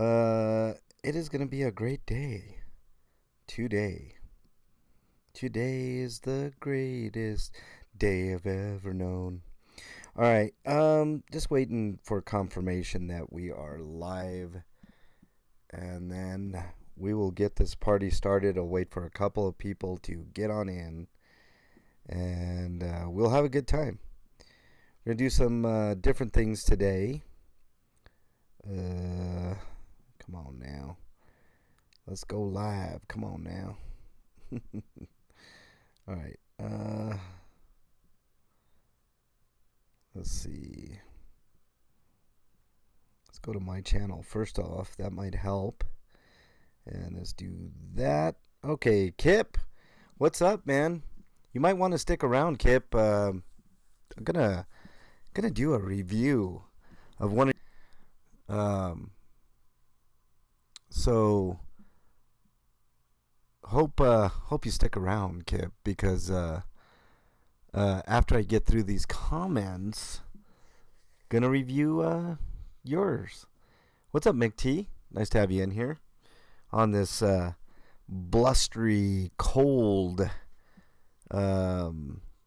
It is going to be a great day today. Today is the greatest day I've ever known. All right, just waiting for confirmation that we are live, and then we will get this party started. I'll wait for a couple of people to get on in, and we'll have a good time. We're going to do some different things today. Come on now. Let's go live. Come on now. All right. Let's see. Let's go to my channel first off. That might help. And let's do that. Okay, Kip. What's up, man? You might want to stick around, Kip. I'm gonna do a review of one of so hope you stick around, Kip, because after I get through these comments, gonna review yours. What's up, McT? Nice to have you in here on this blustery, cold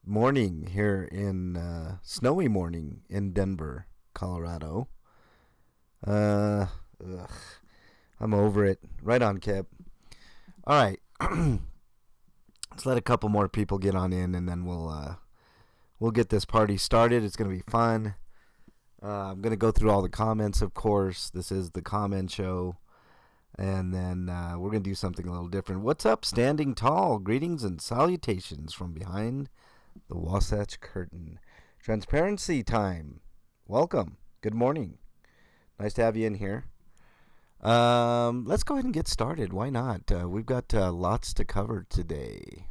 morning here in snowy morning in Denver, Colorado. I'm over it. Right on, Kip. All right. Let's let a couple more people get on in, and then we'll get this party started. It's gonna be fun. I'm gonna go through all the comments, of course. This is the comment show, and then we're gonna do something a little different. What's up, Standing Tall? Greetings and salutations from behind the Wasatch Curtain. Transparency time. Welcome. Good morning. Nice to have you in here. Let's go ahead and get started. Why not? We've got lots to cover today.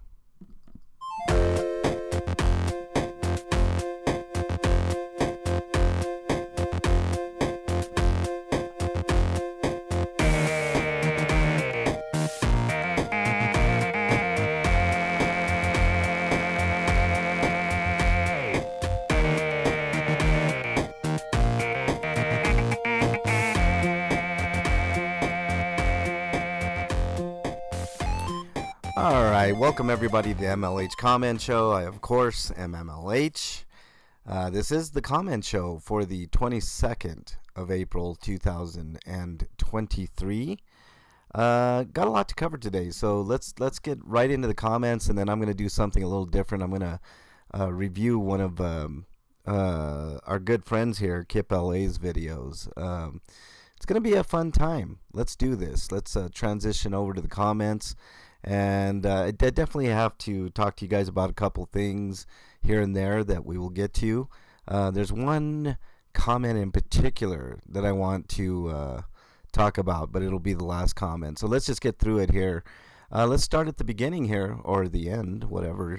Welcome everybody to the MLH Comment Show. I, of course, am MLH. This is the comment show for the 22nd of April 2023. Got a lot to cover today, so let's get right into the comments, and then I'm going to do something a little different. I'm going to review one of our good friends here, Kip LA's videos. It's going to be a fun time. Let's do this. Let's transition over to the comments. And I definitely have to talk to you guys about a couple things here and there that we will get to. There's one comment in particular that I want to talk about, but it'll be the last comment. So let's just get through it here. Let's start at the beginning here, or the end,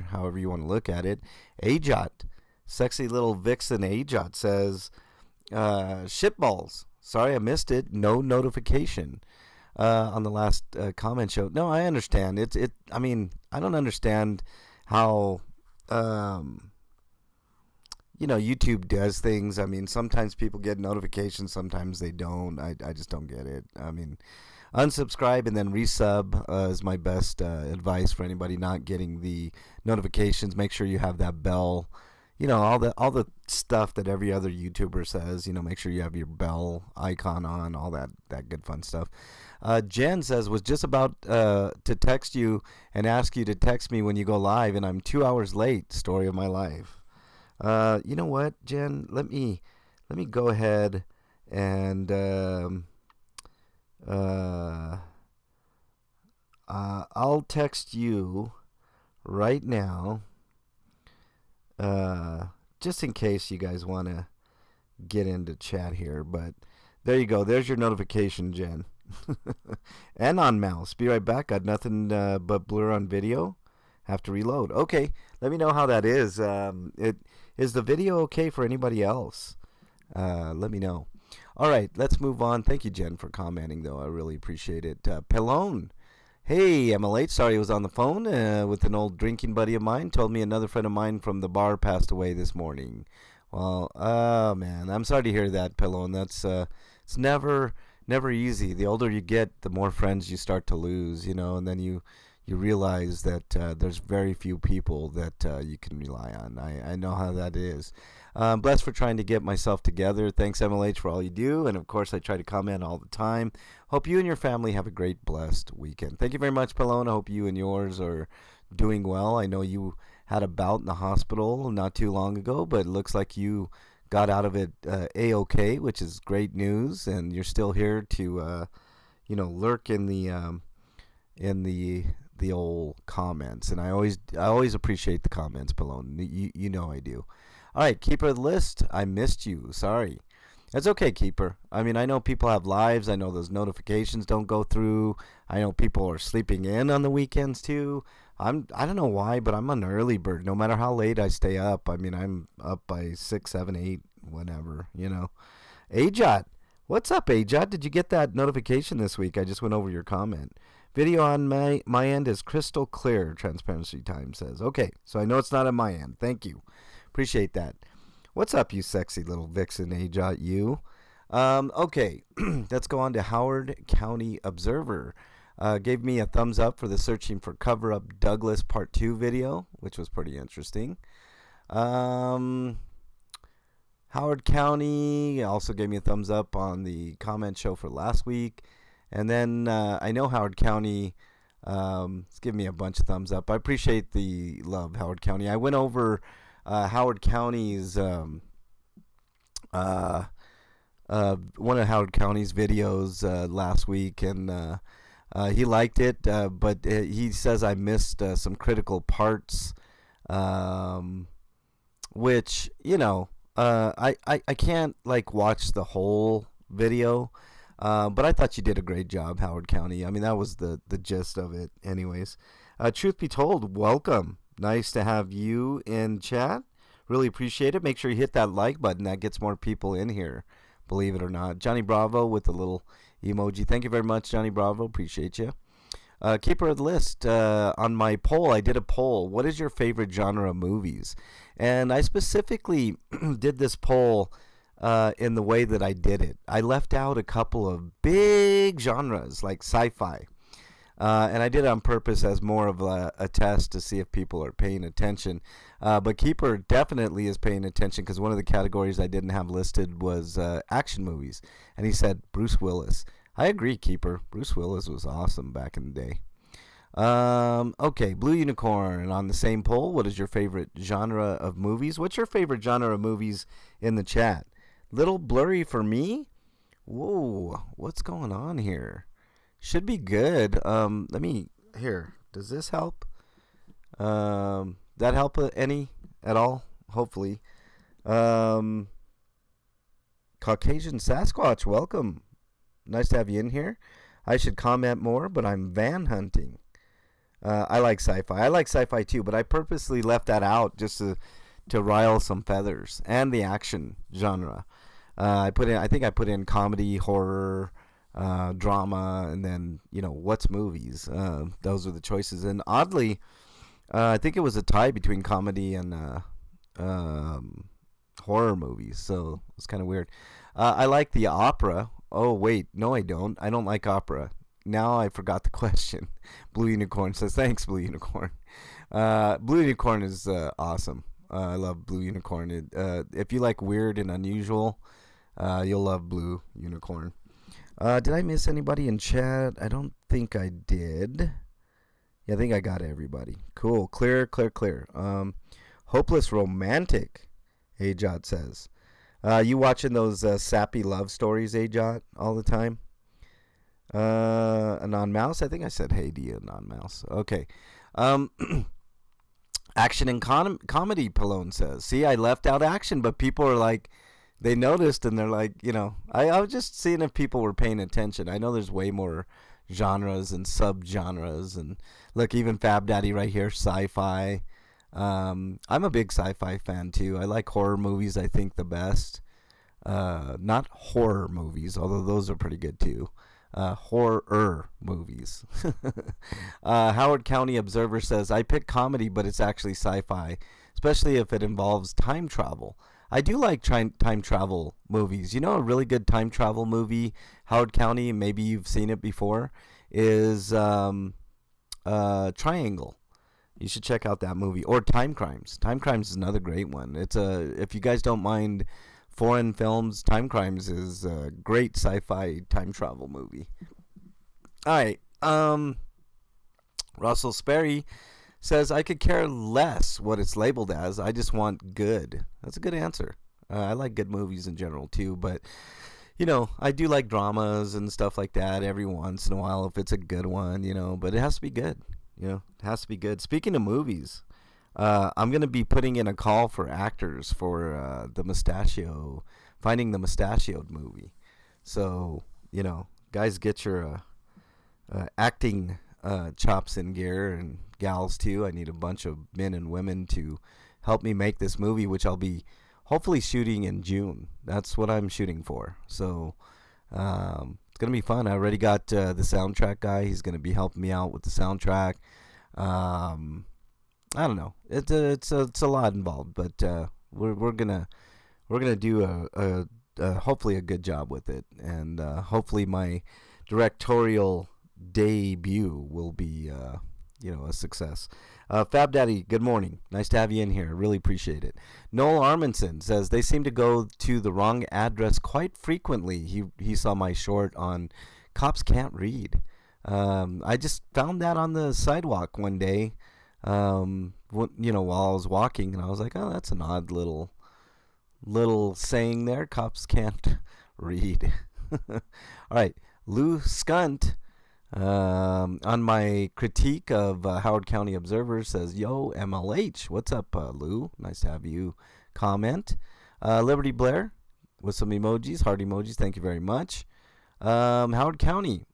however you want to look at it. Ajot, sexy little vixen Ajot says, shitballs. Sorry I missed it. No notification. On the last comment show. No, I understand. I mean, I don't understand how YouTube does things. I mean, sometimes people get notifications, sometimes they don't. I just don't get it. I mean, unsubscribe and then resub is my best advice for anybody not getting the notifications. Make sure you have that bell. All the stuff that every other YouTuber says. Make sure you have your bell icon on, all that good fun stuff. Jen says, was just about to text you and ask you to text me when you go live, and I'm 2 hours late. Story of my life. You know what, Jen? Let me go ahead and I'll text you right now. Just in case you guys want to get into chat here, but there you go. There's your notification, Jen. And on mouse. Be right back. Got nothing but blur on video. Have to reload. Okay, let me know how that is. Is the video okay for anybody else? Let me know. All right, let's move on. Thank you, Jen, for commenting, though. I really appreciate it. Pelone. Hey, MLH, sorry I was on the phone with an old drinking buddy of mine. Told me another friend of mine from the bar passed away this morning. Well, man, I'm sorry to hear that, Pelone. That's it's never never easy. The older you get, the more friends you start to lose, and then you realize that there's very few people that you can rely on. I know how that is. I'm blessed for trying to get myself together. Thanks, MLH, for all you do. And, of course, I try to comment all the time. Hope you and your family have a great, blessed weekend. Thank you very much, Palone. I hope you and yours are doing well. I know you had a bout in the hospital not too long ago, but it looks like you got out of it A-OK, which is great news. And you're still here to, lurk in the old comments, and I always appreciate the comments, Palone. You know I do. All right, Keeper of the List, I missed you. Sorry. That's okay, Keeper. I mean, I know people have lives. I know those notifications don't go through. I know people are sleeping in on the weekends too. I don't know why, but I'm an early bird. No matter how late I stay up. I mean, I'm up by 6, 7, 8, whenever. Ajot, what's up, Ajot? Did you get that notification this week? I just went over your comment. Video on my end is crystal clear, Transparency Time says. Okay, so I know it's not on my end. Thank you. Appreciate that. What's up, you sexy little vixen, Ajot, you? Okay, let's go on to Howard County Observer. Gave me a thumbs up for the Searching for Cover-Up Douglas Part 2 video, which was pretty interesting. Howard County also gave me a thumbs up on the comment show for last week. And then I know Howard County is giving me a bunch of thumbs up. I appreciate the love, Howard County. I went over Howard County's one of Howard County's videos last week, and he liked it, but he says I missed some critical parts, which I can't watch the whole video. But I thought you did a great job, Howard County. I mean, that was the gist of it anyways. Truth be told, welcome. Nice to have you in chat. Really appreciate it. Make sure you hit that like button. That gets more people in here, believe it or not. Johnny Bravo with the little emoji. Thank you very much, Johnny Bravo. Appreciate you. Keeper of the List. On my poll, I did a poll. What is your favorite genre of movies? And I specifically did this poll in the way that I did it. I left out a couple of big genres like sci-fi. And I did it on purpose as more of a test to see if people are paying attention. But Keeper definitely is paying attention, because one of the categories I didn't have listed was action movies. And he said Bruce Willis. I agree, Keeper. Bruce Willis was awesome back in the day. Okay, Blue Unicorn on the same poll. What is your favorite genre of movies? What's your favorite genre of movies in the chat? Little blurry for me? Whoa, what's going on here? Should be good. Here, does this help? That help any at all? Hopefully. Caucasian Sasquatch, welcome. Nice to have you in here. I should comment more, but I'm van hunting. I like sci-fi. I like sci-fi too, but I purposely left that out just to rile some feathers, and the action genre. I think I put in comedy, horror, drama, and then what's movies. Those are the choices. And oddly, I think it was a tie between comedy and horror movies. So it's kind of weird. I like the opera. Oh wait, no, I don't. I don't like opera. Now I forgot the question. Blue Unicorn says, thanks, Blue Unicorn. Blue Unicorn is awesome. I love Blue Unicorn. If you like weird and unusual, you'll love Blue Unicorn. Did I miss anybody in chat? I don't think I did. Yeah, I think I got everybody. Cool. Clear. Hopeless Romantic, Ajot says. You watching those sappy love stories, Ajot, all the time? Anon Mouse? I think I said hey to you, Anon Mouse. Okay. Action and comedy, Palone says. See, I left out action, but people are like, they noticed, and they're like, I was just seeing if people were paying attention. I know there's way more genres and subgenres, and look, even Fab Daddy right here, sci-fi. I'm a big sci-fi fan too. I like horror movies, I think, the best. Not horror movies, although those are pretty good too. Horror movies. Howard County Observer says, I pick comedy, but it's actually sci-fi, especially if it involves time travel. I do like time travel movies. You know, a really good time travel movie, Howard County, maybe you've seen it before, is Triangle. You should check out that movie. Or Time Crimes. Time Crimes is another great one. If you guys don't mind foreign films, Time Crimes is a great sci-fi time travel movie. All right. Russell Sperry says, I could care less what it's labeled as. I just want good. That's a good answer. I like good movies in general too, but you know, I do like dramas and stuff like that every once in a while if it's a good one, you know, but it has to be good. You know, it has to be good. Speaking of movies, I'm going to be putting in a call for actors for Finding the Mustachioed movie. So, you know, guys, get your acting chops in gear, and gals too. I need a bunch of men and women to help me make this movie, which I'll be hopefully shooting in June. That's what I'm shooting for. So it's going to be fun. I already got the soundtrack guy. He's going to be helping me out with the soundtrack. I don't know. It's a lot involved, but we're gonna do a hopefully a good job with it, and hopefully my directorial debut will be a success. Fab Daddy, good morning. Nice to have you in here. Really appreciate it. Noel Arminson says they seem to go to the wrong address quite frequently. He saw my short on Cops Can't Read. I just found that on the sidewalk one day, while I was walking, and I was like, oh, that's an odd little saying there. Cops can't read. All right, Lou Skunt. On my critique of Howard County Observer says, yo, MLH. What's up, Lou? Nice to have you comment. Liberty Blair with some emojis, heart emojis. Thank you very much. Howard County.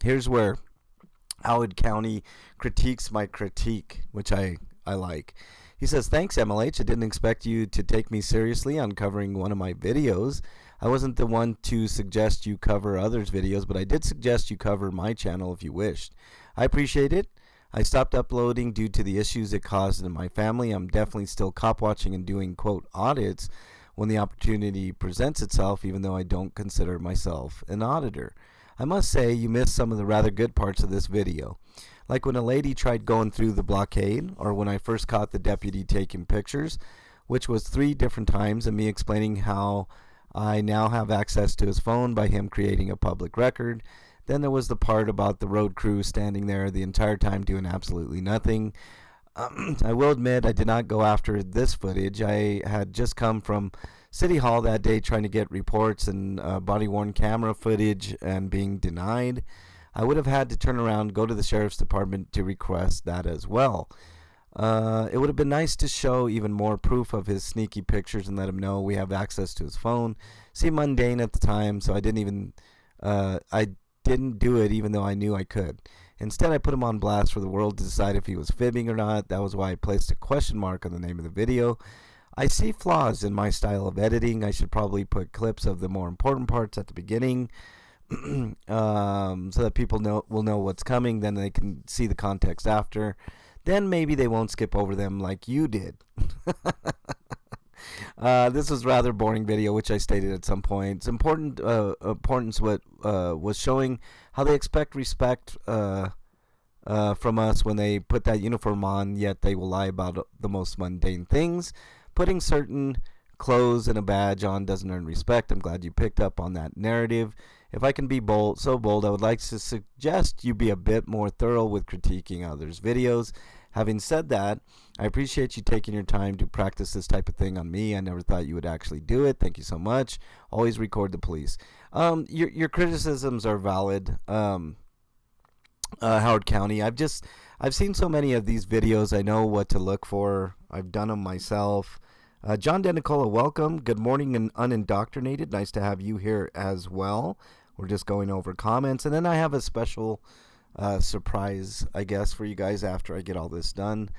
Here's where Howard County critiques my critique, which I like. He says, thanks, MLH. I didn't expect you to take me seriously on covering one of my videos. I wasn't the one to suggest you cover others' videos, but I did suggest you cover my channel if you wished. I appreciate it. I stopped uploading due to the issues it caused in my family. I'm definitely still cop watching and doing, quote, audits when the opportunity presents itself, even though I don't consider myself an auditor. I must say you missed some of the rather good parts of this video. Like when a lady tried going through the blockade, or when I first caught the deputy taking pictures, which was 3 different times, and me explaining how I now have access to his phone by him creating a public record. Then there was the part about the road crew standing there the entire time doing absolutely nothing. I will admit I did not go after this footage. I had just come from City Hall that day trying to get reports and body-worn camera footage and being denied. I would have had to turn around, go to the sheriff's department to request that as well. It would have been nice to show even more proof of his sneaky pictures and let him know we have access to his phone. Seemed mundane at the time, so I didn't do it even though I knew I could. Instead, I put him on blast for the world to decide if he was fibbing or not. That was why I placed a question mark on the name of the video. I see flaws in my style of editing. I should probably put clips of the more important parts at the beginning, so that people will know what's coming. Then they can see the context after. Then maybe they won't skip over them like you did. This was a rather boring video, which I stated at some point. It's important. Importance what was showing how they expect respect from us when they put that uniform on, yet they will lie about the most mundane things. Putting certain clothes and a badge on doesn't earn respect. I'm glad you picked up on that narrative. If I can be so bold, I would like to suggest you be a bit more thorough with critiquing others' videos. Having said that, I appreciate you taking your time to practice this type of thing on me. I never thought you would actually do it. Thank you so much. Always record the police. Your criticisms are valid, Howard County. I've seen so many of these videos. I know what to look for. I've done them myself. John Denicola, welcome. Good morning and unindoctrinated. Nice to have you here as well. We're just going over comments. And then I have a special surprise, I guess, for you guys after I get all this done.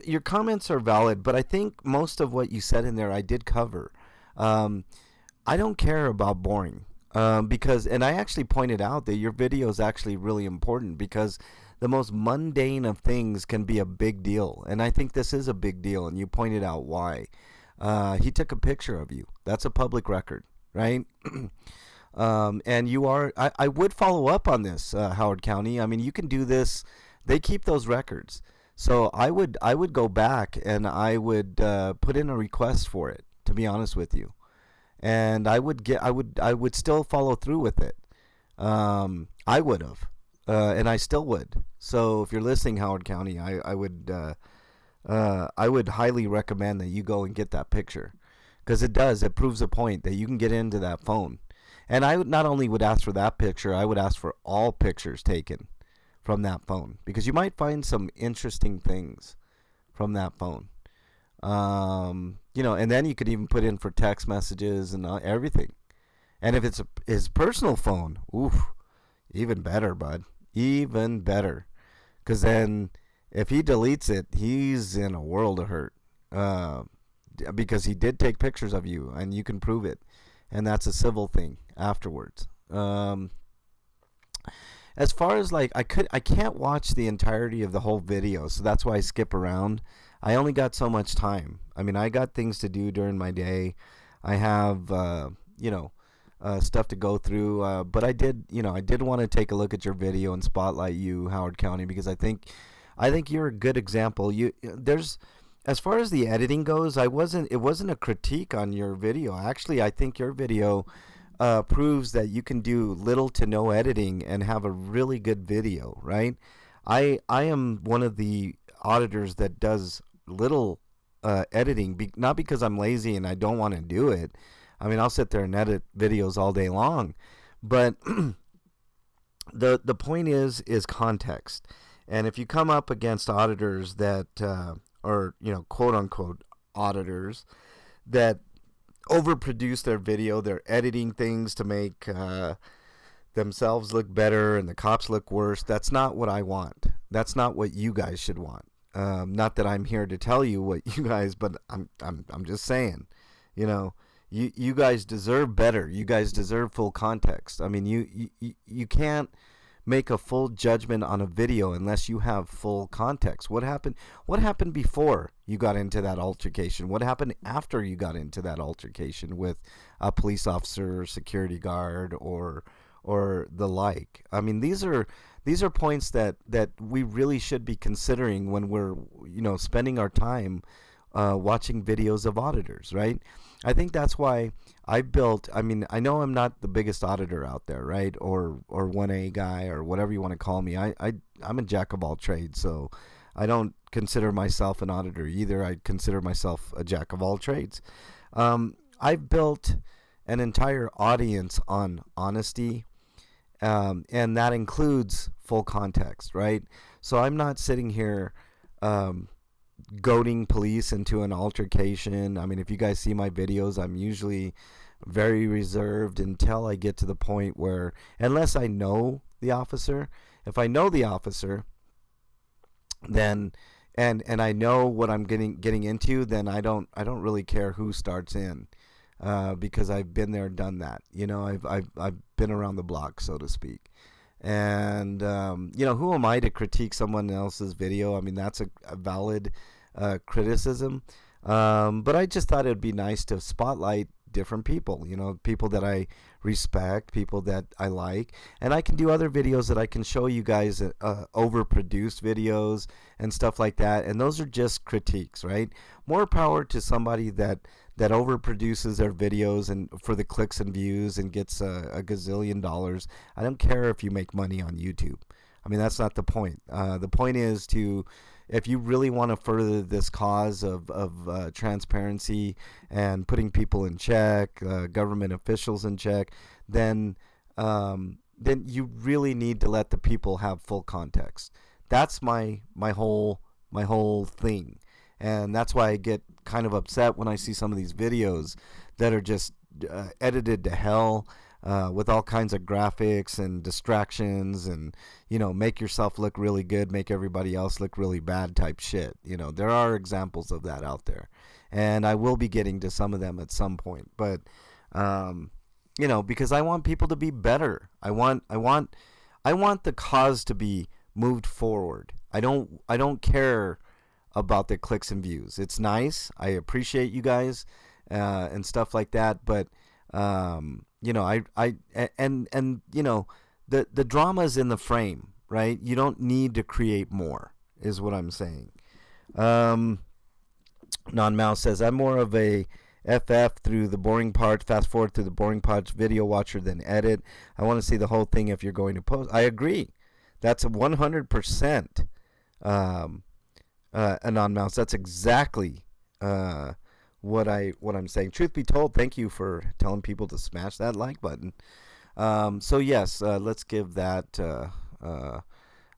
Your comments are valid, but I think most of what you said in there I did cover. I don't care about boring, because, and I actually pointed out that your video is actually really important because the most mundane of things can be a big deal, and I think this is a big deal, and you pointed out why. He took a picture of you. That's a public record, right? And you are. I would follow up on this, Howard County. I mean, you can do this. They keep those records. So I would go back and I would put in a request for it. To be honest with you, and I would still follow through with it. I would have, and I still would. So if you're listening, Howard County, I would highly recommend that you go and get that picture, because it proves a point that you can get into that phone. And I would not only would ask for that picture, I would ask for all pictures taken from that phone, because you might find some interesting things from that phone. And then you could even put in for text messages and everything. And if it's his personal phone, oof, even better, bud. Even better. Because then if he deletes it, he's in a world of hurt. Because he did take pictures of you, and you can prove it. And that's a civil thing afterwards. As far as I can't watch the entirety of the whole video, so that's why I skip around. I only got so much time. I mean, I got things to do during my day. I have stuff to go through. But I did want to take a look at your video and spotlight you, Howard County, because I think you're a good example. As far as the editing goes, it wasn't a critique on your video. Actually, I think your video proves that you can do little to no editing and have a really good video, right? I am one of the auditors that does little editing, not because I'm lazy and I don't want to do it. I mean, I'll sit there and edit videos all day long, but the point is context. And if you come up against auditors that or quote unquote auditors that overproduce their video, they're editing things to make themselves look better and the cops look worse. That's not what I want. That's not what you guys should want. Not that I'm here to tell you what you guys, but I'm just saying, you guys deserve better. You guys deserve full context. I mean, you can't make a full judgment on a video unless you have full context. What happened before you got into that altercation? What happened after you got into that altercation with a police officer, security guard, or the like? I mean, these are points that we really should be considering when we're spending our time watching videos of auditors, right? I think that's why I mean, I know I'm not the biggest auditor out there, right? Or 1A guy, or whatever you want to call me. I'm a jack of all trades, so I don't consider myself an auditor either. I consider myself a jack of all trades. I've built an entire audience on honesty, and that includes full context, right? So I'm not sitting here goading police into an altercation. I mean, if you guys see my videos, I'm usually very reserved until I get to the point where, unless I know the officer, if I know the officer, then and I know what I'm getting into, then I don't really care who starts in, because I've been there, done that. I've been around the block, so to speak. And who am I to critique someone else's video? I mean, that's a valid criticism. But I just thought it'd be nice to spotlight different people, people that I respect, people that I like, and I can do other videos that I can show you guys, overproduced videos and stuff like that, and those are just critiques, right? More power to somebody that overproduces their videos and for the clicks and views and gets a gazillion dollars. I don't care if you make money on YouTube. I mean, that's not the point. The point is if you really want to further this cause of transparency and putting people in check, government officials in check, then you really need to let the people have full context. That's my whole thing, and that's why I get kind of upset when I see some of these videos that are just edited to hell, with all kinds of graphics and distractions and, make yourself look really good, make everybody else look really bad type shit. There are examples of that out there, and I will be getting to some of them at some point. But, because I want people to be better. I want the cause to be moved forward. I don't care about their clicks and views. It's nice. I appreciate you guys and stuff like that. But you know, and you know, the drama's in the frame, right? You don't need to create more, is what I'm saying. Non-mouse says, I'm more of a FF through the boring parts, fast forward through the boring parts, video watcher than edit. I want to see the whole thing if you're going to post. I agree. That's a 100% a non-mouse. That's exactly what I'm saying. Truth be told, thank you for telling people to smash that like button. So yes, let's give that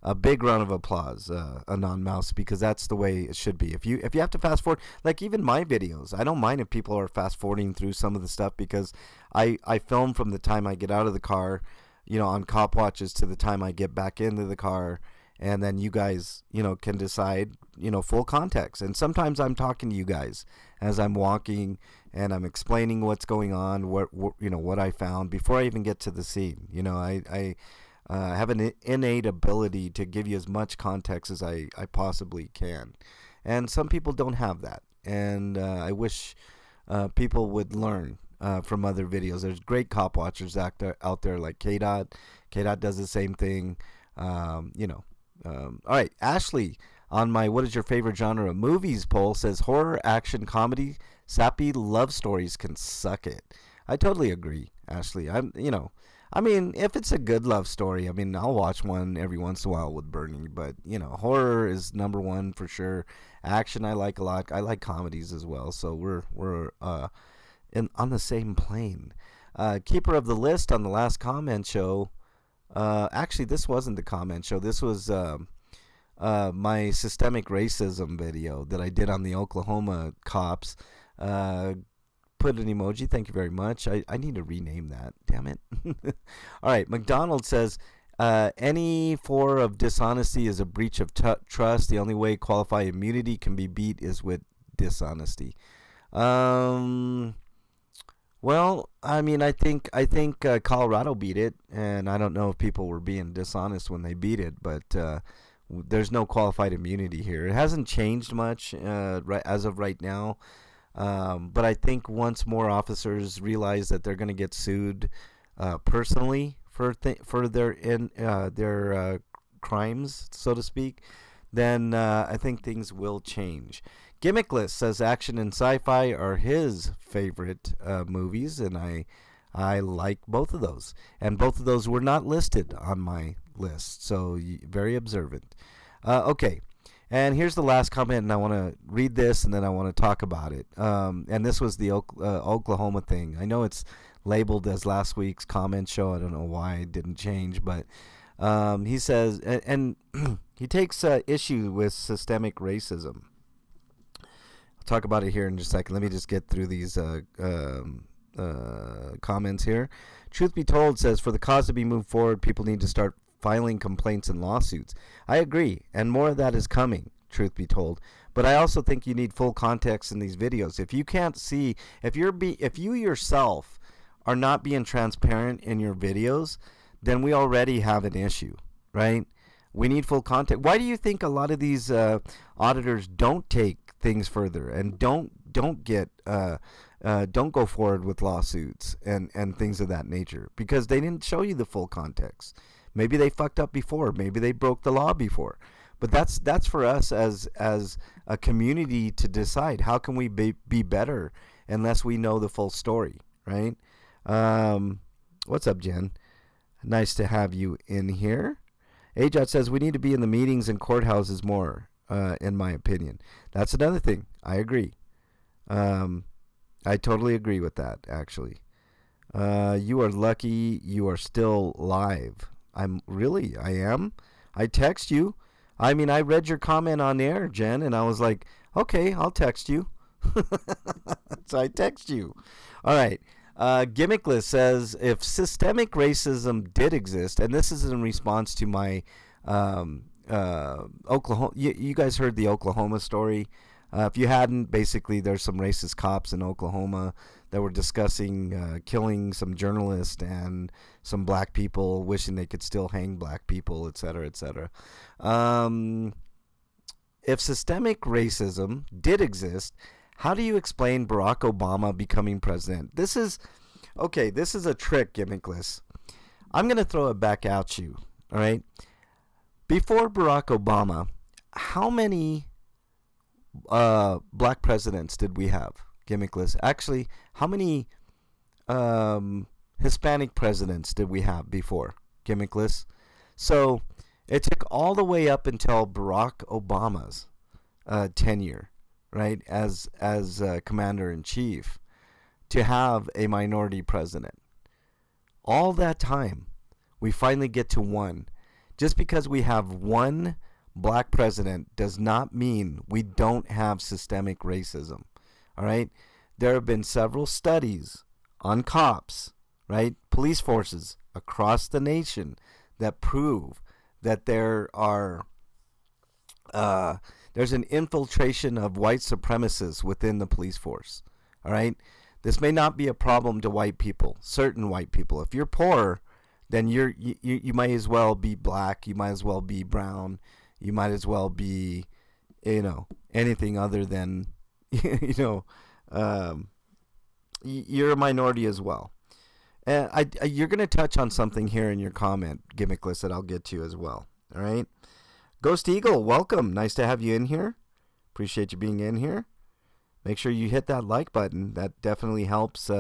a big round of applause, a non-mouse, because that's the way it should be. If you have to fast forward, like even my videos, I don't mind if people are fast forwarding through some of the stuff, because I film from the time I get out of the car, you know, on cop watches to the time I get back into the car, and then you guys, you know, can decide, you know, full context. And sometimes I'm talking to you guys as I'm walking and I'm explaining what's going on, what you know, what I found before I even get to the scene. You know, I have an innate ability to give you as much context as I possibly can. And some people don't have that. And I wish people would learn from other videos. There's great cop watchers out there like K-Dot. K-Dot does the same thing. You know. All right, Ashley, on my what is your favorite genre of movies poll says horror, action, comedy, sappy love stories can suck it. I totally agree, Ashley. I mean, if it's a good love story, I mean, I'll watch one every once in a while with Bernie. But, you know, horror is number one for sure. Action I like a lot. I like comedies as well. So we're on the same plane. Keeper of the list on the last comment show. Actually, this wasn't the comment show. This was my systemic racism video that I did on the Oklahoma cops. Put an emoji. Thank you very much. I need to rename that. Damn it. All right. McDonald says, any form of dishonesty is a breach of trust. The only way qualified immunity can be beat is with dishonesty. Well, I mean, I think Colorado beat it, and I don't know if people were being dishonest when they beat it, but there's no qualified immunity here. It hasn't changed much right as of right now. But I think once more officers realize that they're going to get sued personally for their crimes, so to speak, then I think things will change. Gimmickless says action and sci-fi are his favorite movies, and I like both of those. And both of those were not listed on my list, so very observant. Okay. And here's the last comment, and I want to read this, and then I want to talk about it. And this was the Oklahoma thing. I know it's labeled as last week's comment show. I don't know why it didn't change, but he says, and he takes issue with systemic racism. I'll talk about it here in just a second. Let me just get through these comments here. Truth be told says, for the cause to be moved forward, people need to start filing complaints and lawsuits. I agree, and more of that is coming, truth be told. But I also think you need full context in these videos. If you can't see, if you yourself are not being transparent in your videos, then we already have an issue, right? We need full context. Why do you think a lot of these auditors don't take things further and don't go forward with lawsuits and things of that nature? Because they didn't show you the full context. Maybe they fucked up before. Maybe they broke the law before. But that's for us as a community to decide. How can we be better unless we know the full story, right? What's up, Jen? Nice to have you in here. Ajot says we need to be in the meetings and courthouses more, in my opinion. That's another thing. I agree. I totally agree with that, actually. You are lucky you are still live. I am. I text you. I mean, I read your comment on air, Jen, and I was like, okay, I'll text you. So I text you. All right. Gimmickless says, if systemic racism did exist, and this is in response to my Oklahoma, you guys heard the Oklahoma story. If you hadn't, basically there's some racist cops in Oklahoma that were discussing killing some journalists and some black people, wishing they could still hang black people, et cetera, et cetera. if systemic racism did exist, how do you explain Barack Obama becoming president? This is a trick, gimmickless. I'm going to throw it back at you, all right? Before Barack Obama, how many black presidents did we have, gimmickless? Actually, how many Hispanic presidents did we have before, gimmickless? So it took all the way up until Barack Obama's tenure, right, as commander-in-chief, to have a minority president. All that time, we finally get to one. Just because we have one black president does not mean we don't have systemic racism, all right? There have been several studies on cops, right, police forces across the nation that prove that there's an infiltration of white supremacists within the police force, all right? This may not be a problem to white people, certain white people. If you're poor, then you might as well be black, you might as well be brown, you might as well be, anything other than, you're a minority as well. And you're going to touch on something here in your comment, gimmickless, that I'll get to as well. All right. Ghost Eagle, welcome. Nice to have you in here. Appreciate you being in here. Make sure you hit that like button. That definitely helps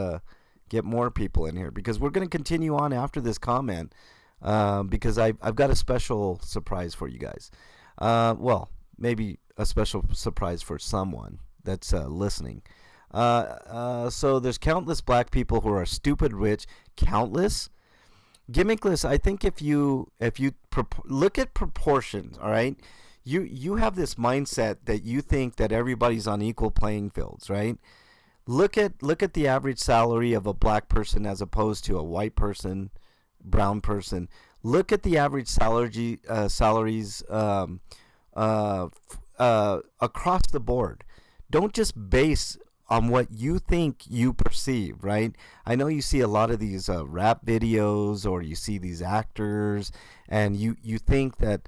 get more people in here, because we're going to continue on after this comment because I've got a special surprise for you guys. Well, maybe a special surprise for someone that's listening. So there's countless black people who are stupid rich. Countless? Gimmickless, I think if you look at proportions, all right? You have this mindset that you think that everybody's on equal playing fields, right? Look at the average salary of a black person as opposed to a white person, brown person. Look at the average salaries across the board. Don't just base on what you think you perceive, right? I know you see a lot of these rap videos, or you see these actors, and you think that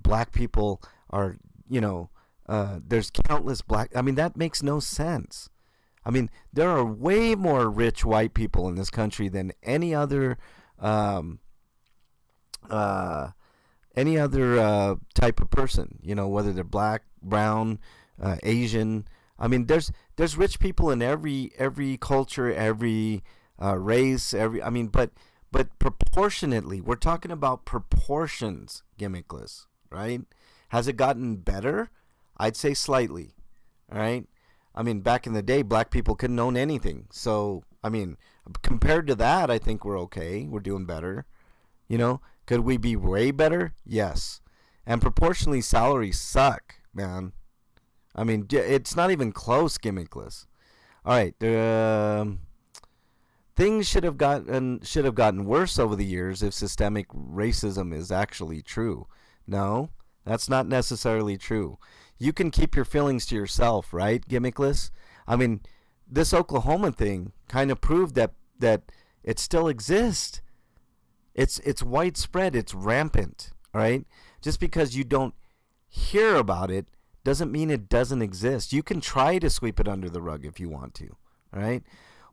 black people are, there's countless black. I mean, that makes no sense. I mean, there are way more rich white people in this country than any other type of person. Whether they're black, brown, Asian. I mean, there's rich people in every culture, every race, but proportionately, we're talking about proportions, gimmickless, right? Has it gotten better? I'd say slightly, all right? I mean, back in the day, black people couldn't own anything. So, I mean, compared to that, I think we're okay. We're doing better. Could we be way better? Yes. And proportionally, salaries suck, man. I mean, it's not even close, gimmickless. All right, things should have gotten worse over the years if systemic racism is actually true. No, that's not necessarily true. You can keep your feelings to yourself, right, gimmickless? I mean, this Oklahoma thing kind of proved that it still exists. It's widespread. It's rampant. All right, just because you don't hear about it doesn't mean it doesn't exist. You can try to sweep it under the rug if you want to, all right?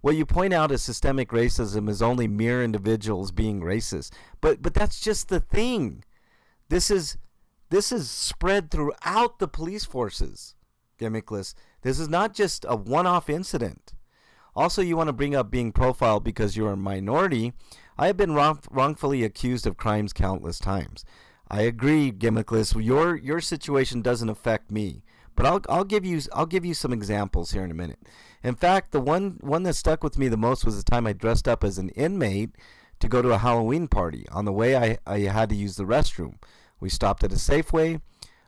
What you point out as systemic racism is only mere individuals being racist. But that's just the thing. This is spread throughout the police forces, gimmickless. This is not just a one-off incident. Also, you want to bring up being profiled because you're a minority. I have been wrongfully accused of crimes countless times. I agree, gimmickless. Your situation doesn't affect me, but I'll give you some examples here in a minute. In fact, the one that stuck with me the most was the time I dressed up as an inmate to go to a Halloween party. On the way, I had to use the restroom. We stopped at a Safeway,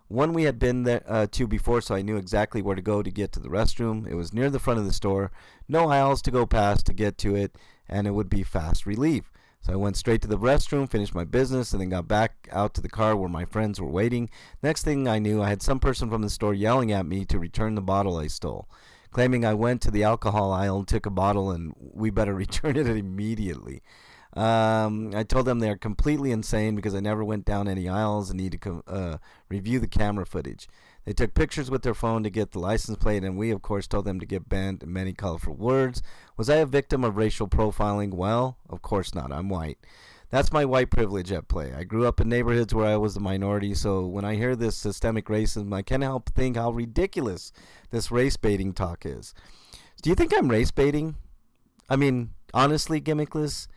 one we had been there to before, so I knew exactly where to go to get to the restroom. It was near the front of the store, no aisles to go past to get to it, and it would be fast relief. So I went straight to the restroom, finished my business, and then got back out to the car where my friends were waiting. Next thing I knew, I had some person from the store yelling at me to return the bottle I stole, claiming I went to the alcohol aisle and took a bottle and we better return it immediately. I told them they're completely insane because I never went down any aisles and need to review the camera footage. They took pictures with their phone to get the license plate, and we, of course, told them to get banned in many colorful words. Was I a victim of racial profiling? Well, of course not. I'm white. That's my white privilege at play. I grew up in neighborhoods where I was the minority, so when I hear this systemic racism, I can't help think how ridiculous this race baiting talk is. Do you think I'm race baiting? I mean, honestly, gimmickless.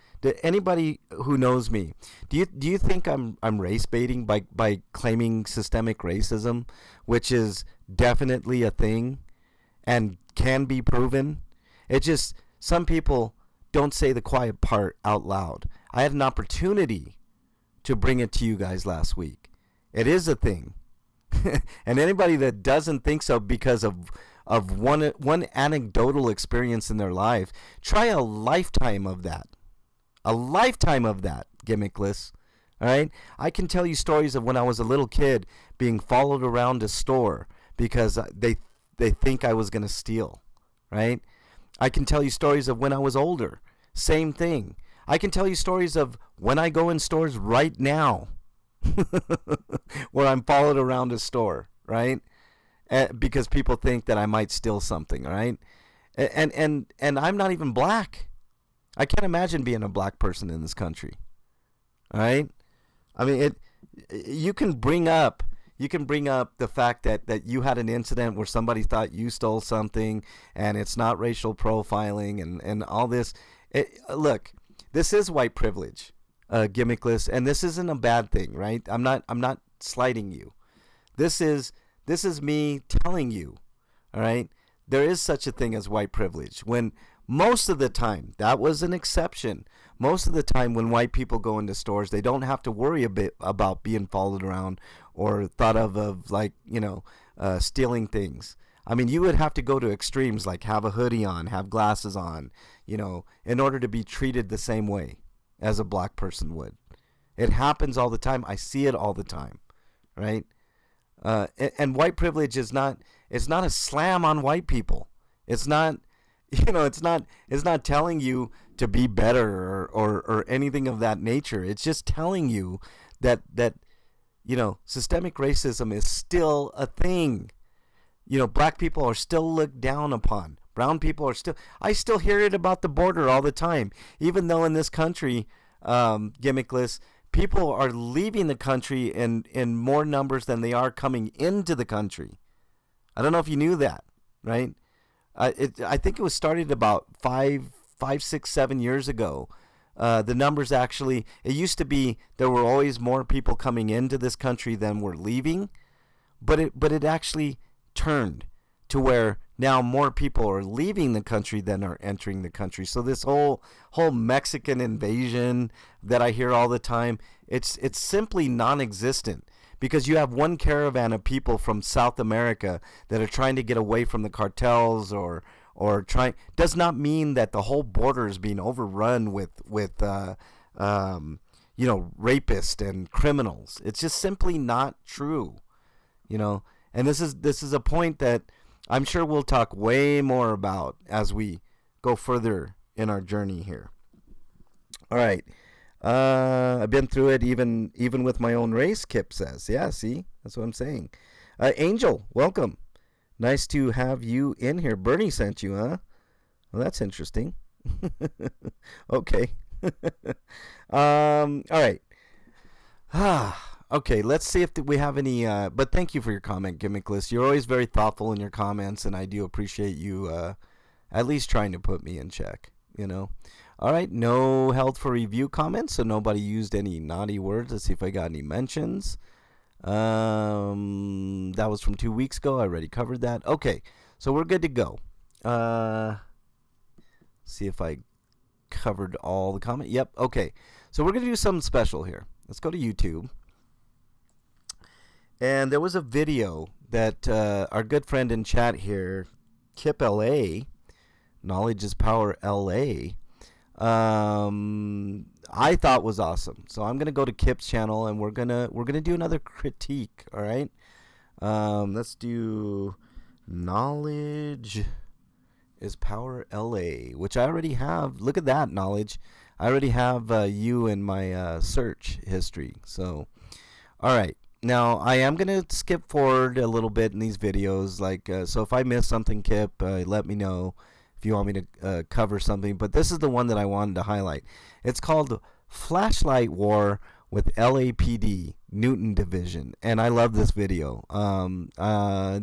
Anybody who knows me, do you think I'm race baiting by claiming systemic racism, which is definitely a thing and can be proven? It just, some people don't say the quiet part out loud. I had an opportunity to bring it to you guys last week. It is a thing. And anybody that doesn't think so because of one anecdotal experience in their life, try a lifetime of that. A lifetime of that, gimmickless. All right? I can tell you stories of when I was a little kid being followed around a store because they think I was going to steal, right? I can tell you stories of when I was older. Same thing. I can tell you stories of when I go in stores right now where I'm followed around a store, right? Because people think that I might steal something, right? And I'm not even black. I can't imagine being a black person in this country. All right? I mean, you can bring up the fact that you had an incident where somebody thought you stole something and it's not racial profiling and all this. Look, this is white privilege, gimmickless, and this isn't a bad thing, right? I'm not slighting you. This is me telling you, all right? There is such a thing as white privilege. When most of the time, that was an exception. Most of the time when white people go into stores, they don't have to worry a bit about being followed around or thought of like, stealing things. I mean, you would have to go to extremes like have a hoodie on, have glasses on, in order to be treated the same way as a black person would. It happens all the time. I see it all the time, right? And white privilege is not a slam on white people. It's not, it's not telling you to be better or anything of that nature. It's just telling you that systemic racism is still a thing. Black people are still looked down upon. Brown people are I still hear it about the border all the time. Even though in this country, gimmickless, people are leaving the country in more numbers than they are coming into the country. I don't know if you knew that, right? I think it was started about 5, 6, 7 years ago. The numbers actually, it used to be there were always more people coming into this country than were leaving, but it actually turned to where now more people are leaving the country than are entering the country. So this whole Mexican invasion that I hear all the time, it's simply non-existent, because you have one caravan of people from South America that are trying to get away from the cartels or trying, does not mean that the whole border is being overrun with rapists and criminals. It's just simply not true, And this is a point that I'm sure we'll talk way more about as we go further in our journey here. All right. I've been through it even with my own race, Kip says. Yeah, see? That's what I'm saying. Angel, welcome. Nice to have you in here. Bernie sent you, huh? Well, that's interesting. Okay. All right. Okay, let's see if we have any, but thank you for your comment, Gimmickless. You're always very thoughtful in your comments, and I do appreciate you at least trying to put me in check, All right, no held for review comments, so nobody used any naughty words. Let's see if I got any mentions. That was from 2 weeks ago. I already covered that. Okay, so we're good to go. See if I covered all the comments. Yep, okay. So we're going to do something special here. Let's go to YouTube. And there was a video that our good friend in chat here, Kip LA, Knowledge is Power LA, I thought was awesome. So I'm gonna go to Kip's channel and we're gonna do another critique. All right. Let's do Knowledge is Power LA, which I already have. Look at that, Knowledge. I already have you in my search history. So, all right. Now, I am going to skip forward a little bit in these videos. Like, so if I miss something, Kip, let me know if you want me to cover something. But this is the one that I wanted to highlight. It's called Flashlight War with LAPD Newton Division, and I love this video. I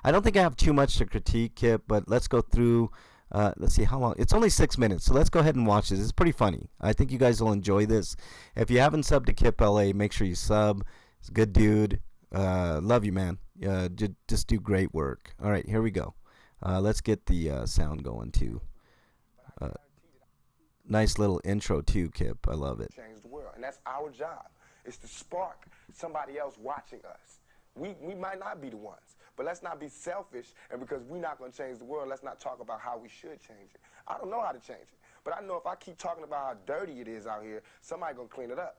don't think I have too much to critique, Kip, but let's go through. Let's see how long. It's only 6 minutes, so let's go ahead and watch this. It's pretty funny. I think you guys will enjoy this. If you haven't subbed to Kip LA, make sure you sub. He's a good dude. Love you, man. Just do great work. All right, here we go. Let's get the sound going too. Nice little intro too, Kip. I love it. Change the world, and that's our job. It's to spark somebody else watching us. We might not be the ones, but let's not be selfish, and because we're not going to change the world, let's not talk about how we should change it. I don't know how to change it, but I know if I keep talking about how dirty it is out here, somebody's going to clean it up.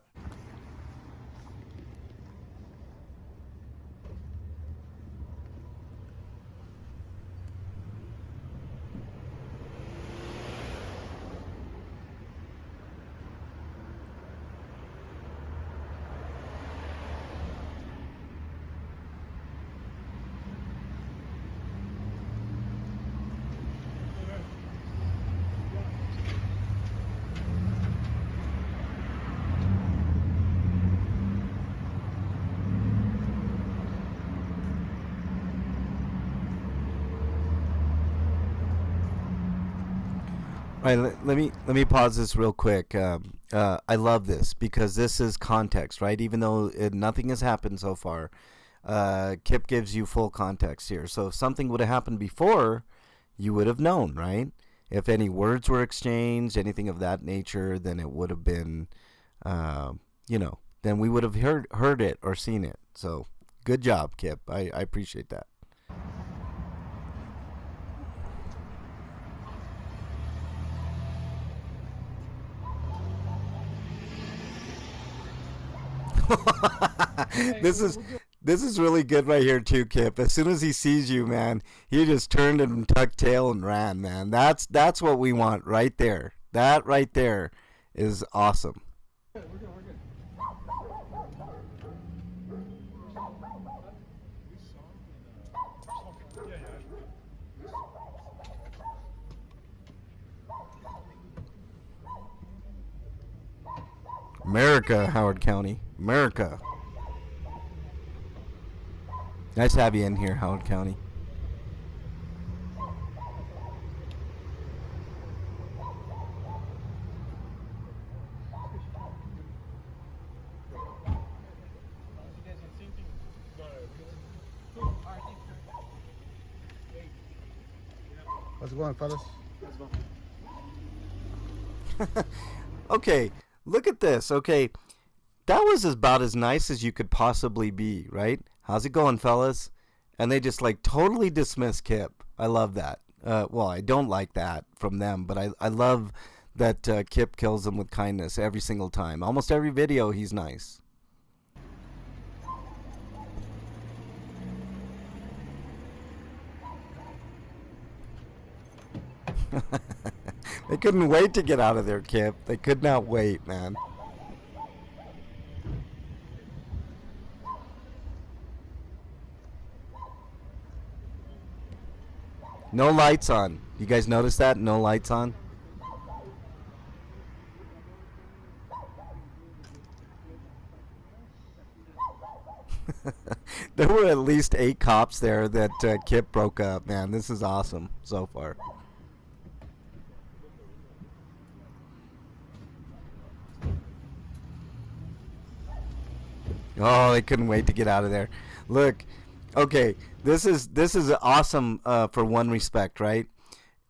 All right, let me pause this real quick. I love this because this is context, right? Even though nothing has happened so far, Kip gives you full context here. So if something would have happened before, you would have known, right? If any words were exchanged, anything of that nature, then it would have been, then we would have heard it or seen it. So good job, Kip. I appreciate that. This is really good right here too, Kip. As soon as he sees you, man, he just turned and tucked tail and ran, man. That's what we want right there. That right there is awesome. We're good. America, Howard County. America. Nice to have you in here, Howard County. How's it going, fellas? Okay, look at this. Okay, that was about as nice as you could possibly be, right? How's it going, fellas? And they just like totally dismiss Kip. I love that. Well, I don't like that from them, but I love that Kip kills them with kindness every single time. Almost every video, he's nice. They couldn't wait to get out of there, Kip. They could not wait, man. No lights on. You guys notice that? No lights on? There were at least 8 cops there that Kip broke up, man. This is awesome so far. Oh, they couldn't wait to get out of there. Look, okay, this is awesome for one respect, right?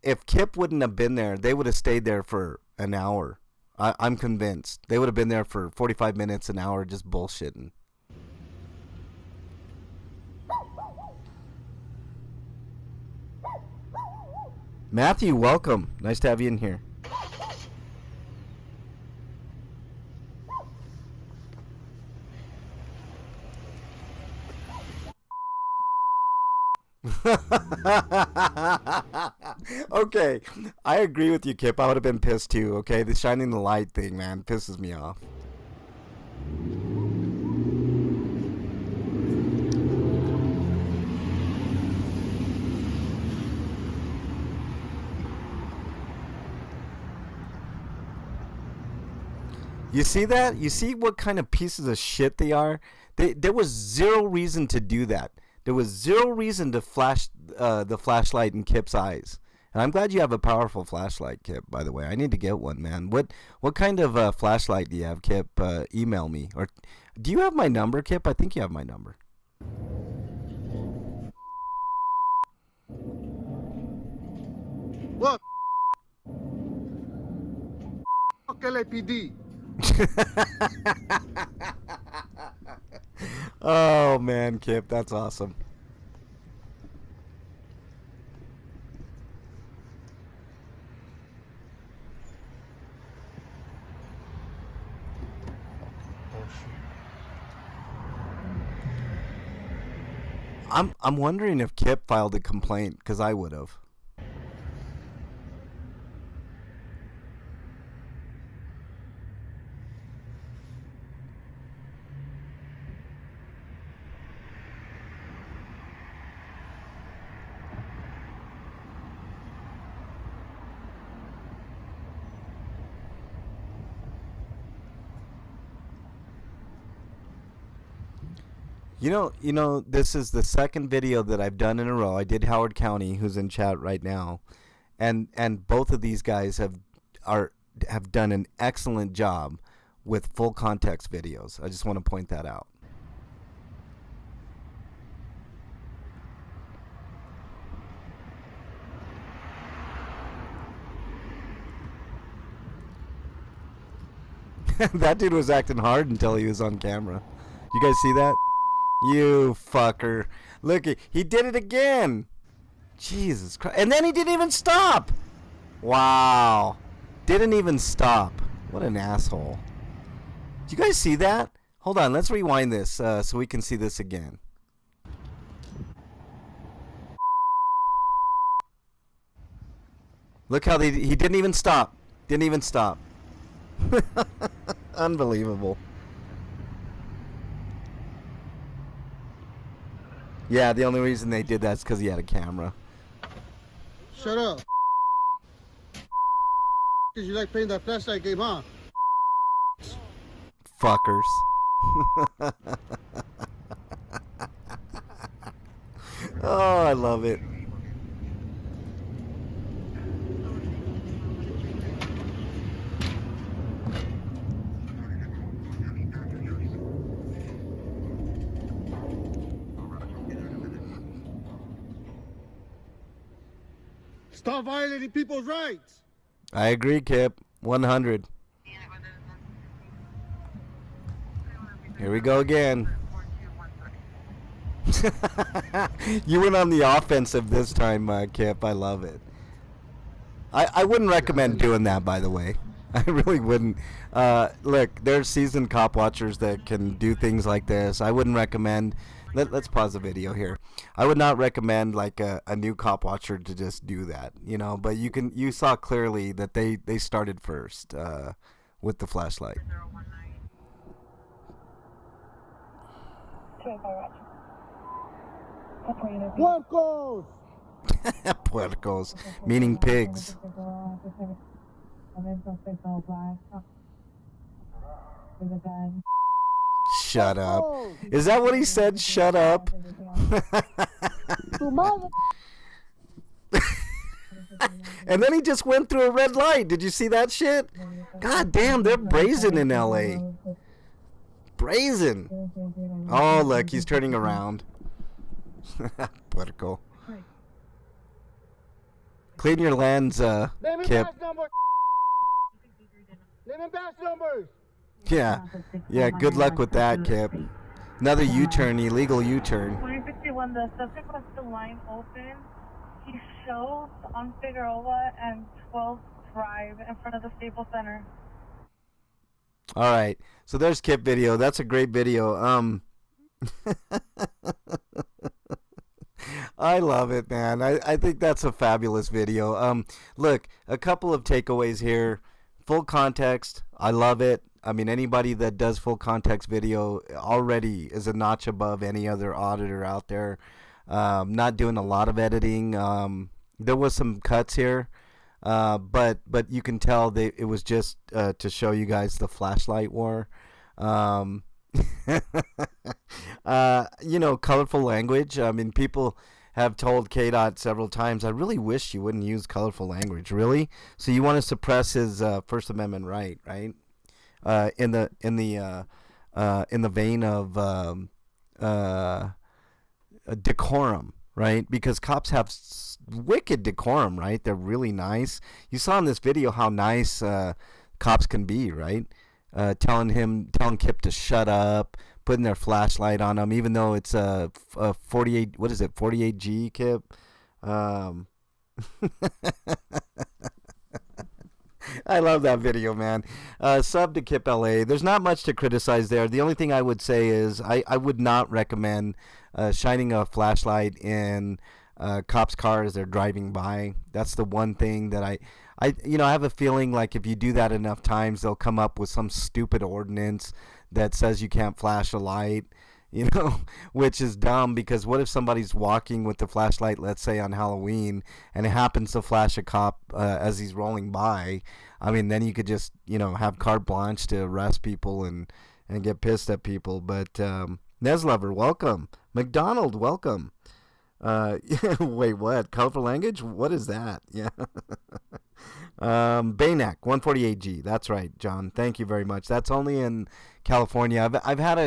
If Kip wouldn't have been there, they would have stayed there for an hour. I'm convinced. They would have been there for 45 minutes, an hour, just bullshitting. Matthew, welcome. Nice to have you in here. Okay, I agree with you, Kip. I would have been pissed too. Okay, the shining the light thing, man, pisses me off. You see that? You see what kind of pieces of shit they are? There was zero reason to do that. There was zero reason to flash the flashlight in Kip's eyes. And I'm glad you have a powerful flashlight, Kip, by the way. I need to get one, man. What kind of flashlight do you have, Kip? Email me. Or do you have my number, Kip? I think you have my number. What? Fuck LAPD. Oh, man, Kip, that's awesome. I'm wondering if Kip filed a complaint, because I would have. You know, this is the second video that I've done in a row. I did Howard County, who's in chat right now, and both of these guys have done an excellent job with full context videos. I just want to point that out. That dude was acting hard until he was on camera. You guys see that? You fucker. Look, he did it again. Jesus Christ. And then he didn't even stop. Wow. Didn't even stop. What an asshole. Do you guys see that? Hold on, let's rewind this so we can see this again. Look how he didn't even stop. Didn't even stop. Unbelievable. Yeah, the only reason they did that is because he had a camera. Shut up. Because you like playing that flashlight game, huh? Fuckers. Oh, I love it. Stop violating people's rights. I agree, Kip. 100. Here we go again. You went on the offensive this time, Kip. I love it. I wouldn't recommend doing that, by the way. I really wouldn't. Look, there's seasoned cop watchers that can do things like this. I wouldn't recommend. Let's pause the video here. I would not recommend like a new cop watcher to just do that, you know. But you saw clearly that they started first with the flashlight. Puercos! Puercos, meaning pigs. Shut up. Is that what he said? Shut up. And then he just went through a red light. Did you see that shit? God damn, they're brazen in LA. Brazen. Oh, look, he's turning around. Puerco. Clean your lens, Kip. Name and batch numbers. Yeah, good luck with that, Kip. Another U-turn, illegal U-turn. 2051, the subject was the line open. He shows on Figueroa and 12th Drive in front of the Staples Center. All right, so there's Kip video. That's a great video. I love it, man. I think that's a fabulous video. Look, a couple of takeaways here. Full context. I love it. I mean, anybody that does full context video already is a notch above any other auditor out there. Not doing a lot of editing. There was some cuts here. But you can tell it was just to show you guys the flashlight war. Um, colorful language. I mean, people have told KDOT several times, I really wish you wouldn't use colorful language. Really? So you want to suppress his First Amendment right? In the vein of decorum, right? Because cops have wicked decorum, right? They're really nice. You saw in this video how nice cops can be, right? Telling Kip to shut up, putting their flashlight on him, even though it's a 48. What is it? 48G, Kip. I love that video, man. Sub to Kip LA. There's not much to criticize there. The only thing I would say is I would not recommend shining a flashlight in cops' cars as they're driving by. That's the one thing that I have a feeling like if you do that enough times, they'll come up with some stupid ordinance that says you can't flash a light, which is dumb, because what if somebody's walking with the flashlight, let's say on Halloween, and it happens to flash a cop as he's rolling by? I mean, then you could just, have carte blanche to arrest people and get pissed at people. But Neslover, welcome. McDonald, welcome. Wait, what? Colorful language? What is that? Yeah. Baynack, 148G. That's right, John. Thank you very much. That's only in California. I had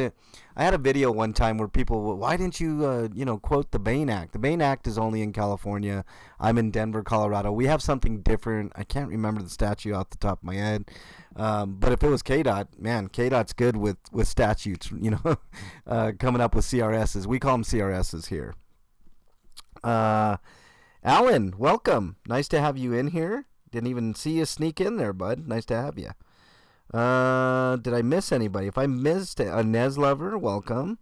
a video one time where people, why didn't you quote the Bain Act? The Bain Act is only in California. I'm in Denver, Colorado. We have something different. I can't remember the statute off the top of my head. But if it was KDOT, man, KDOT's good with statutes, coming up with CRSs. We call them CRSs here. Alan, welcome. Nice to have you in here. Didn't even see you sneak in there, bud. Nice to have you. Did I miss anybody? If I missed a Nez Lover, welcome.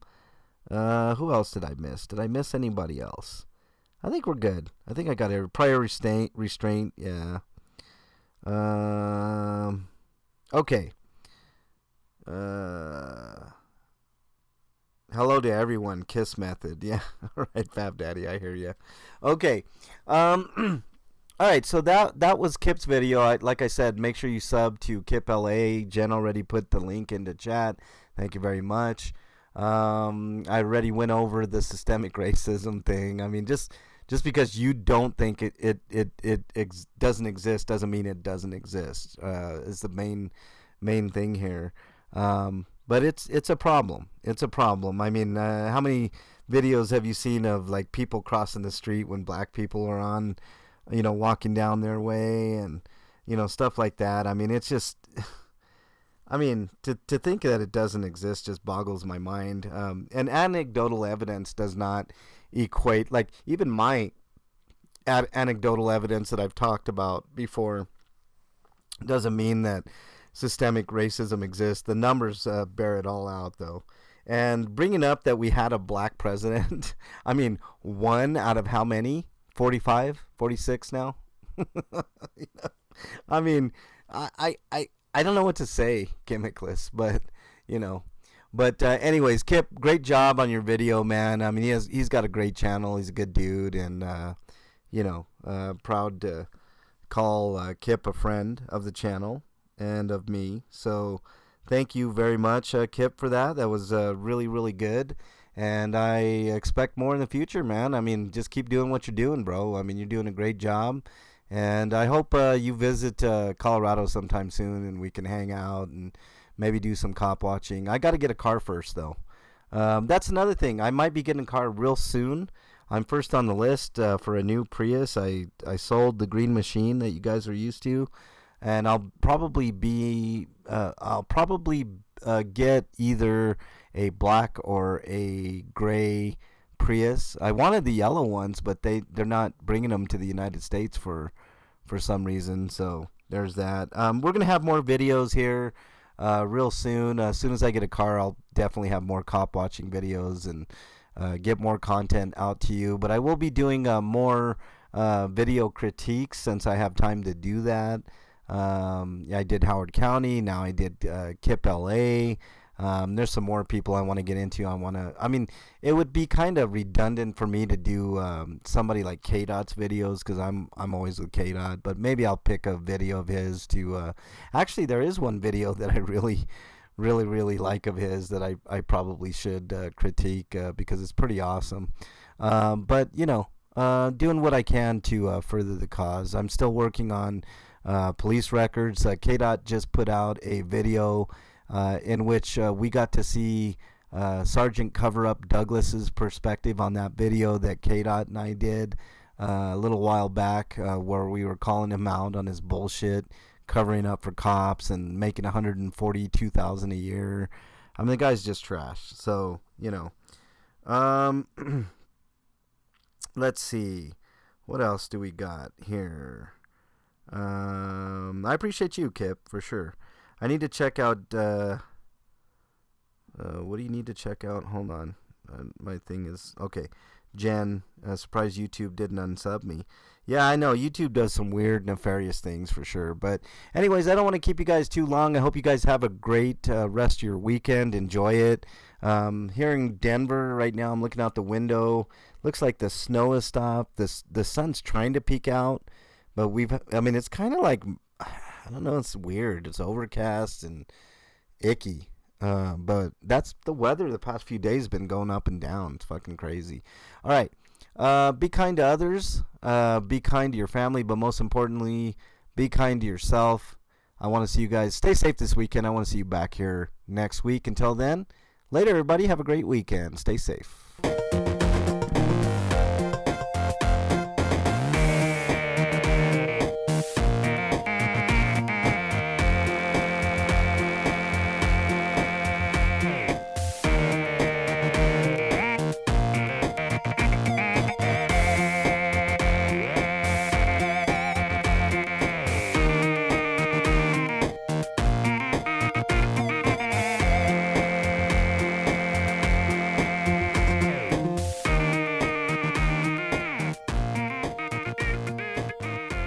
Who else did I miss? Did I miss anybody else? I think we're good. I think I got a prior restraint. Yeah. Okay. Hello to everyone. Kiss method. Yeah. All right, Fab Daddy. I hear you. Okay. All right, so that was Kip's video. Like I said, make sure you sub to Kip LA. Jen already put the link into chat. Thank you very much. I already went over the systemic racism thing. I mean, just because you don't think it doesn't exist doesn't mean it doesn't exist. Is the main thing here. But it's a problem. It's a problem. I mean, how many videos have you seen of like people crossing the street when black people are on, walking down their way and, stuff like that? I mean, it's just, I mean, to think that it doesn't exist just boggles my mind. And anecdotal evidence does not equate, like even my anecdotal evidence that I've talked about before doesn't mean that systemic racism exists. The numbers bear it all out, though. And bringing up that we had a black president, I mean, one out of how many? 45, 46 now? I mean, I don't know what to say, Gimmickless, but, But anyways, Kip, great job on your video, man. I mean, he's got a great channel. He's a good dude, and, proud to call Kip a friend of the channel and of me. So thank you very much, Kip, for that. That was really, really good. And I expect more in the future, man. I mean, just keep doing what you're doing, bro. I mean, you're doing a great job. And I hope you visit Colorado sometime soon and we can hang out and maybe do some cop watching. I got to get a car first, though. That's another thing. I might be getting a car real soon. I'm first on the list for a new Prius. I sold the green machine that you guys are used to. And I'll probably get either a black or a gray Prius. I wanted the yellow ones, but they're not bringing them to the United States for some reason. So there's that. We're gonna have more videos here real soon. As soon as I get a car, I'll definitely have more cop watching videos and get more content out to you. But I will be doing more video critiques since I have time to do that. I did Howard County. Now I did Kip LA. There's some more people I want to get into. I mean, it would be kind of redundant for me to do somebody like K-Dot's videos because I'm always with K-Dot. But maybe I'll pick a video of his to. Actually, there is one video that I really like of his that I probably should critique because it's pretty awesome. But you know, doing what I can to further the cause. I'm still working on police records. K-Dot just put out a video in which we got to see Sergeant Cover-Up Douglas's perspective on that video that K-Dot and I did a little while back where we were calling him out on his bullshit, covering up for cops and making $142,000 a year. I mean, the guy's just trash. So, you know. Let's see. What else do we got here? I appreciate you, Kip, for sure. I need to check out, what do you need to check out? Hold on. My thing is, okay. Jen, surprised YouTube didn't unsub me. Yeah, I know. YouTube does some weird, nefarious things for sure. But anyways, I don't want to keep you guys too long. I hope you guys have a great rest of your weekend. Enjoy it. Here in Denver right now, I'm looking out the window. Looks like the snow has stopped. The sun's trying to peek out. But it's kind of like, I don't know, it's weird. It's overcast and icky. But that's the weather the past few days been going up and down. It's fucking crazy. All right. Be kind to others. Be kind to your family. But most importantly, be kind to yourself. I want to see you guys stay safe this weekend. I want to see you back here next week. Until then, later, everybody. Have a great weekend. Stay safe.